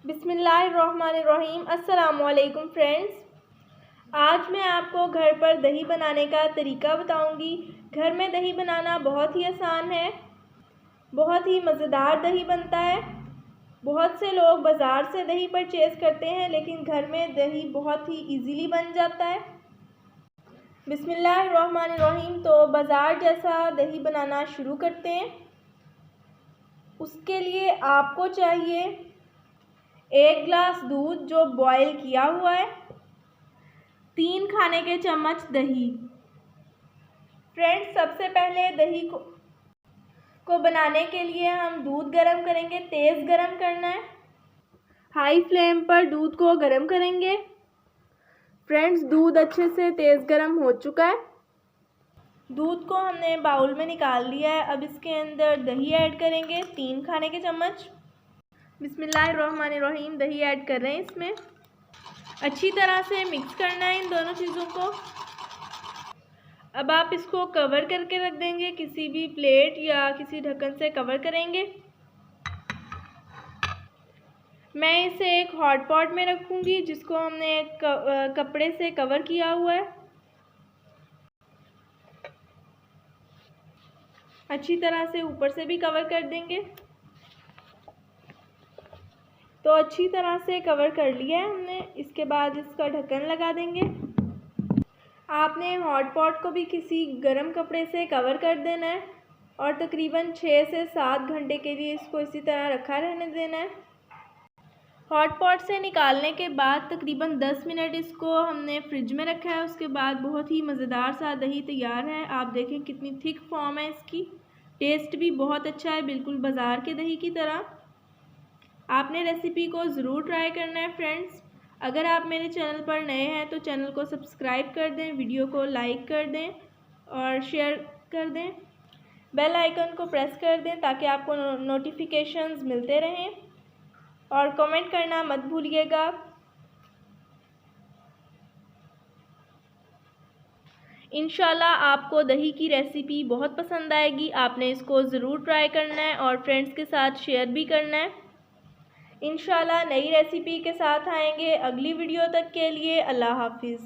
बिस्मिल्लाहिर्रहमानिर्रहीम। अस्सलामुअलैकुम फ्रेंड्स, आज मैं आपको घर पर दही बनाने का तरीका बताऊंगी। घर में दही बनाना बहुत ही आसान है, बहुत ही मज़ेदार दही बनता है। बहुत से लोग बाज़ार से दही परचेज़ करते हैं, लेकिन घर में दही बहुत ही इजीली बन जाता है। बिस्मिल्लाहिर्रहमानिर्रहीम। तो बाज़ार जैसा दही बनाना शुरू करते हैं। उसके लिए आपको चाहिए 1 गिलास दूध जो बॉयल किया हुआ है, 3 खाने के चम्मच दही। फ्रेंड्स, सबसे पहले दही को बनाने के लिए हम दूध गरम करेंगे। तेज़ गरम करना है, हाई फ्लेम पर दूध को गरम करेंगे। फ्रेंड्स, दूध अच्छे से तेज़ गरम हो चुका है। दूध को हमने बाउल में निकाल लिया है। अब इसके अंदर दही ऐड करेंगे, 3 खाने के चम्मच। बिस्मिल्लाहिर्रहमानिर्रहीम। दही ऐड कर रहे हैं इसमें। अच्छी तरह से मिक्स करना है इन दोनों चीज़ों को। अब आप इसको कवर करके रख देंगे, किसी भी प्लेट या किसी ढक्कन से कवर करेंगे। मैं इसे एक हॉट पॉट में रखूँगी जिसको हमने एक कपड़े से कवर किया हुआ है। अच्छी तरह से ऊपर से भी कवर कर देंगे। तो अच्छी तरह से कवर कर लिया है हमने। इसके बाद इसका ढक्कन लगा देंगे। आपने हॉट पॉट को भी किसी गर्म कपड़े से कवर कर देना है और तकरीबन 6 से 7 घंटे के लिए इसको इसी तरह रखा रहने देना है। हॉट पॉट से निकालने के बाद तकरीबन 10 मिनट इसको हमने फ्रिज में रखा है। उसके बाद बहुत ही मज़ेदार सा दही तैयार है। आप देखें कितनी थिक फॉर्म है इसकी। टेस्ट भी बहुत अच्छा है, बिल्कुल बाज़ार के दही की तरह। आपने रेसिपी को ज़रूर ट्राई करना है फ्रेंड्स। अगर आप मेरे चैनल पर नए हैं तो चैनल को सब्सक्राइब कर दें, वीडियो को लाइक कर दें और शेयर कर दें। बेल आइकन को प्रेस कर दें ताकि आपको नोटिफिकेशंस मिलते रहें, और कमेंट करना मत भूलिएगा। इंशाल्लाह आपको दही की रेसिपी बहुत पसंद आएगी। आपने इसको ज़रूर ट्राई करना है और फ्रेंड्स के साथ शेयर भी करना है। इंशाल्लाह नई रेसिपी के साथ आएंगे। अगली वीडियो तक के लिए अल्लाह हाफिज़।